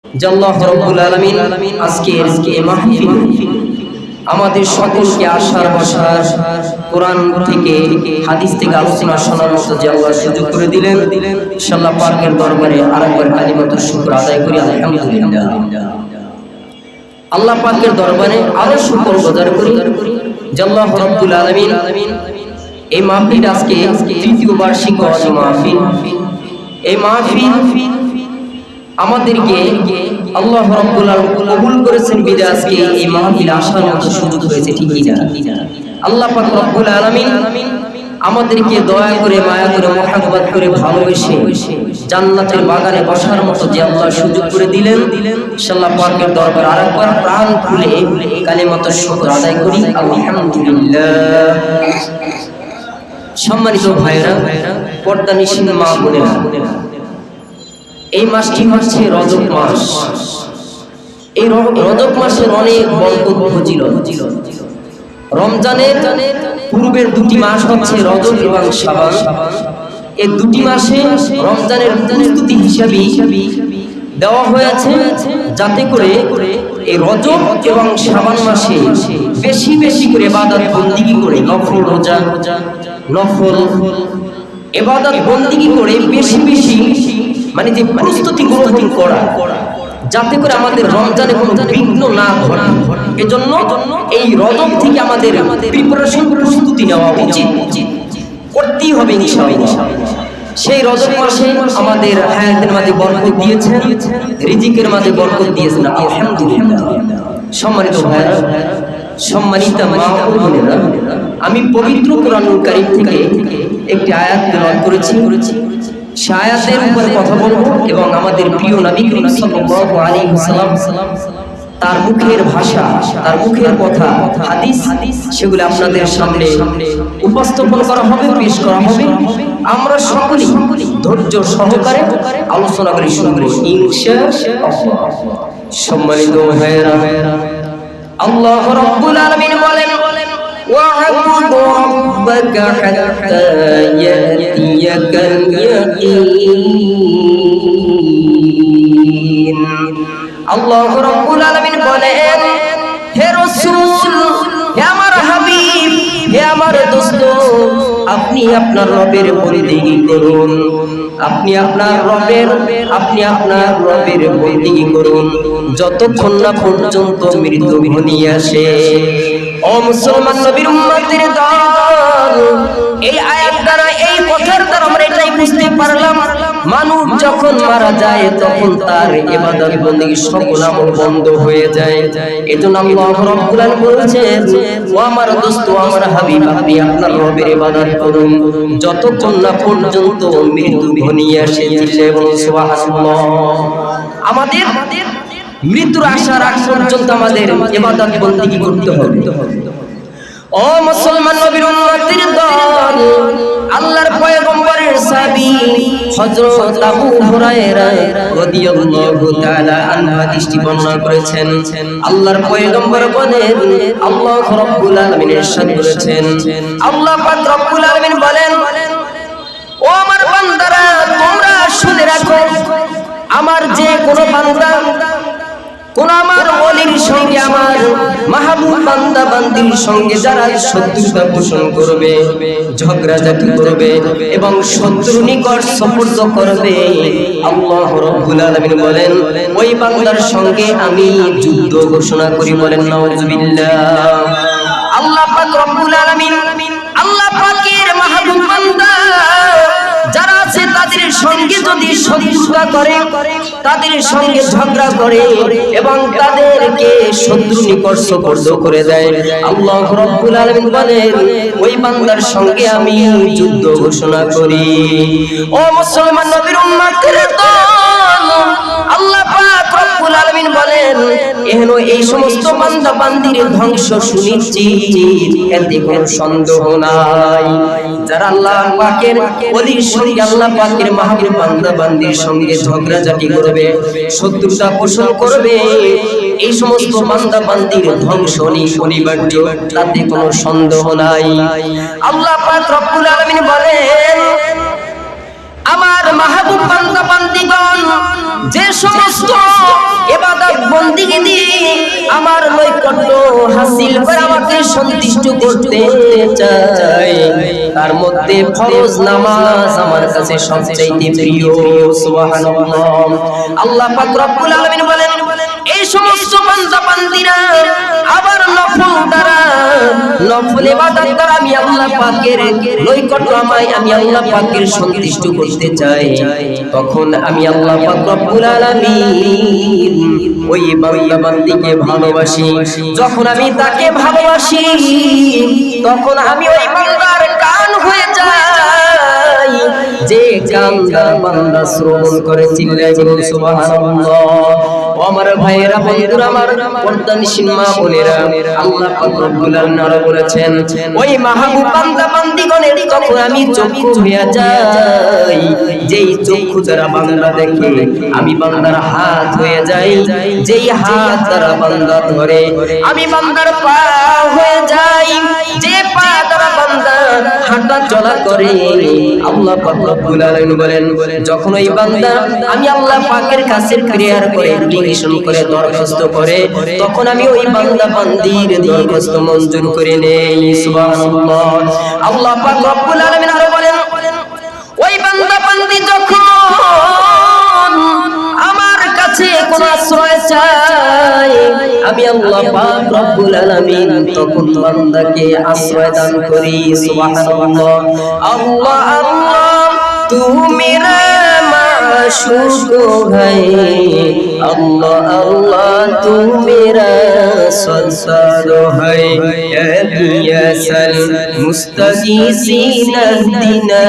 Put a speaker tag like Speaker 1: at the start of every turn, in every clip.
Speaker 1: আল্লাহ রাব্বুল আলামিন আজকের এই মাহফিল আমাদের সকলকে আশার বসার কোরআন থেকে হাদিস থেকে আলোচনা শোনার মতো যে আল্লাহ সুযোগ করে দিলেন, ইনশাআল্লাহ পাকের দরবারে আরেকবার কালিমাতুশ শুকর আদায় করি আলহামদুলিল্লাহ। আল্লাহ পাকের দরবারে আরো শুকর গুজার করি যে আল্লাহ রাব্বুল আলামিন এই মাহফিল আজকে তৃতীয় বার্ষিক ওয়াজ মাহফিল। এই মাহফিল আমাদেরকে আল্লাহ রাব্বুল আলামিন কবুল করেছেন বিদায় আজকে এই মাহফিলে আসার মতো সুযোগ হয়েছে, ঠিকই না? আল্লাহ পাক রব্বুল আলামিন আমাদেরকে দয়া করে মায়া করে মহব্বত করে ভালোবেসে জান্নাতের বাগানে বসার মতো যে আল্লাহ সুযোগ করে দিলেন, ইনশাআল্লাহ পাকের দরবারে আরেকবার প্রাণ খুলে কালিমাতুশ শুকর আদায় করি আলহামদুলিল্লাহ। সম্মানিত ভাইরা, পর্দানিশীন মা বোনেরা, এই মাসটি হচ্ছে রজব মাস। এই রজব মাসের অনেক বরকত ফজিলত। রমজানের পূর্বের দুটি মাস হচ্ছে রজব এবং শাবান। এই দুটি মাসে রমজানের প্রস্তুতি হিসাবে দেওয়া হয়েছে, যাতে করে এই রজব এবং শাবান মাসে বেশি বেশি করে ইবাদত বন্দেগী করে নফল রোজা, নফল ইবাদত বন্দেগী করে বেশি বেশি মানে যে প্রস্তুতি গ্রহণ করা, যাতে করে আমাদের রমজানে কোনো বিঘ্ন না ঘটে। এজন্য এই রজব থেকে আমাদের প্রিপারেশন প্রস্তুতি নেওয়া উচিত, করতেই হবে ইনশাআল্লাহ। সেই রজব মাসে আমাদের হায়াতের মাঝে বরকত দিয়েছেন, রিজিকের মাঝে বরকত দিয়েছেন আলহামদুলিল্লাহ। সম্মানিত ভাইরা, সম্মানিতা মা ও বোনেরা, আমি পবিত্র কোরআনুল কারীম থেকে একটি আয়াত তেলাওয়াত করেছি। সেই আয়াতের উপরে কথা বলবো এবং আমাদের প্রিয় নবী করিম সাল্লাল্লাহু আলাইহি ওয়াসাল্লাম তার মুখের ভাষা, তার মুখের কথা, হাদিস, সেগুলো আপনাদের সামনে উপস্থাপন করা হবে, পেশ করা হবে। আমরা সকলেই ধৈর্য সহকারে আলোচনা করে শুরু করি ইনশাআল্লাহ। সম্মানিত ভাইরা, আল্লাহ রাব্বুল আলামিন বলেন وَاعْبُدْ رَبَّكَ حَتَّى يَأْتِيَكَ الْيَقِينُ। আল্লাহ রাব্বুল আলামিন বলেন, হে রাসূল, হে আমার হাবিব, হে আমার দোস্ত, আপনি আপনার রবের বন্দেগী করুন, আপনি আপনার রবের বন্দেগী করুন যতক্ষণ না পর্যন্ত মৃত্যু ঘনিয়ে আসে। ও মুসলমান নবীর উম্মতের দল, এই আয়াত দ্বারা, এই কথার দ্বারা আমরা এটাই বুঝতে পারলাম, মানুষ যখন মারা যায় তখন তার ইবাদত বন্দেগী সকল আমল বন্ধ হয়ে যায়। এজন্য আল্লাহ রাব্বুল আলামিন বলেছেন, ও আমার দোস্ত, আমার হাবিব, আপনি আপনার রবের ইবাদত করুন যতক্ষণ না পর্যন্ত মৃত্যু ঘনিয়ে আসে। সুবহানাল্লাহ। আমাদের মৃত্যুর আসার আগ পর্যন্ত আমাদের ইবাদত বন্দেগী করতে হবে। ও মুসলমান নবীর উম্মতের দল, আল্লাহর পয়গম্বরের সাহাবী হযরত আবু হুরায়রা রাদিয়াল্লাহু তাআলা আনহু হাদিসটি বর্ণনা করেছেন। আল্লাহর পয়গম্বর বলেন, আল্লাহ রাব্বুল আলামিন ইরশাদ করেছেন, আল্লাহ পাক রব্বুল আলামিন বলেন, ও আমার বান্দারা, তোমরা শুনে রাখো, আমার যে কোনো বান্দা কোন আমার ওলির সঙ্গে, আমার মাহবুব বান্দা বান্দির সঙ্গে যারা শত্রুতা পোষণ করবে, ঝগড়াঝাটি করবে এবং শত্রু নিকট সুপুর্দ করবে, আল্লাহ রাব্বুল আলামিন বলেন, ওই বান্দার সঙ্গে আমি যুদ্ধ ঘোষণা করি। বলেন নাউযুবিল্লাহ। আল্লাহ পাক রব্বুল আলামিন, আল্লাহ পাকের মাহবুব বান্দা যারা আছে তাদের সঙ্গে যদি শত্রুতা করে, তাদের সঙ্গে ঝগড়া করে এবং তাদেরকে শত্রু নিকট সুপুর্দ করে দেয়, আল্লাহ রাব্বুল আলামিন বলেন, ওই বান্দার সঙ্গে আমি যুদ্ধ ঘোষণা করি। ও মুসলমান নবীর উম্মতের দল, আল্লাহ পাক রব্বুল আলামিন বলেন, এহেন এই সমস্ত বান্দা বান্দির ধ্বংস সুনিশ্চিত, এতে কোনো সন্দেহ নাই। যারা আল্লাহ পাকের ওলির সঙ্গে, আল্লাহ পাকের মাহবুব বান্দা বান্দির সঙ্গে ঝগড়াঝাটি করবে, শত্রুতা পোষণ করবে, এই সমস্ত বান্দা বান্দির ধ্বংস অনিবার্য, তাতে কোনো সন্দেহ নাই। আল্লাহ পাক রব্বুল আলামিন বলেন, আমার মাহবুব বান্দা বান্দিগণ যে সমস্ত ইবাদত বন্দেগী দিয়ে আমার নৈকট্য হাসিল করে আমাকে সন্তুষ্ট করতে চায়, তার মধ্যে ফরজ নামাজ আমার কাছে সবচেয়ে প্রিয়। সুবহানাল্লাহ। আল্লাহ পাক রব্বুল আলামিন বলেন, এই সমস্ত বান্দা বান্দীরা আবার নফল দ্বারা, নফল ইবাদত দ্বারা আমি আল্লাহ পাকের নৈকট্য আমি আল্লাহ পাকের সন্তুষ্ট করতে চাই, তখন আমি আল্লাহ পাক রব্বুল আলামিন ওই বান্দা বান্দীকে ভালোবাসি। যখন আমি তাকে ভালোবাসি তখন আমি ওই বান্দার কান হয়ে যাই, যে কান্দা বান্দা শ্রবণ করে চিল্লায় বলুন সুবহানাল্লাহ। ও আমার ভাইয়েরা, বন্ধুরা, আমার পর্দানিশীন মা বোনেরা, আল্লাহ পাক রব্বুল আলামিন আরো বলেছেন, ওই মাহবুব বান্দা বান্দীগণের যখন আমি চক্ষু হয়ে যাই, যেই চক্ষু দ্বারা বান্দা দেখে আমি বান্দার হাত হয়ে যাই, যেই হাত দ্বারা বান্দা ধরে আমি বান্দার পা হয়ে যাই, যে পা দ্বারা বান্দা হাঁটা চলা করে। আল্লাহ পাক রব্বুল আলামিন বলেন, যখন ওই বান্দা আমি আল্লাহ পাকের কাছে প্রেয়ার করে, প্লিকেশন করে, দরখাস্ত করে, তখন আমি ওই বান্দা বান্দির দরখাস্ত মঞ্জুর করে নেই। সুবহানাল্লাহ। আল্লাহ পাক রব্বুল আলামিন আরো বলেন, ওই বান্দা বান্দি যখন আমার কাছে কোন আশ্রয় চায়, আমি আল্লাহ পাক রব্বুল আলামিন তখন বান্দাকে আশ্রয় দান করি। সুবহানাল্লাহ। আল্লাহ আল্লাহ তু মেরা माशूक है, अल्लाह अल्लाह तू मेरा सरदार है, असल मुस्तगीसीन अहदिना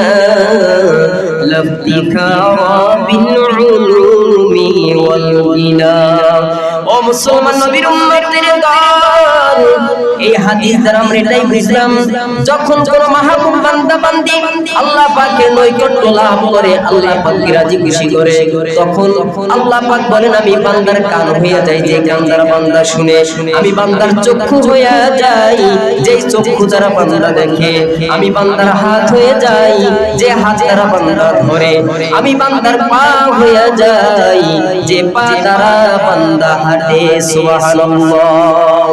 Speaker 1: लफ्तिखारा बिलउलूमी वलगिना। ও মুসলমান নবীর উম্মতের দল, এই হাদিস দ্বারা আমরা এটাই বুঝলাম, যখন কোন মাহবুব বান্দা বান্দি আল্লাহ পাকের নৈকট্য লাভ করে, আল্লাহ পাককে রাজি খুশি করে, তখন আল্লাহ পাক বলেন আমি বান্দার কান হয়ে যাই, যে কান দ্বারা বান্দা শুনে, আমি বান্দার চক্ষু হয়ে যাই, যেই চক্ষু দ্বারা বান্দা দেখে, আমি বান্দার হাত হয়ে যাই, যে হাত দ্বারা বান্দা ধরে, আমি বান্দার পা হয়ে যাই, যে পা দ্বারা বান্দা হাঁটে। সুবহানাল্লাহ।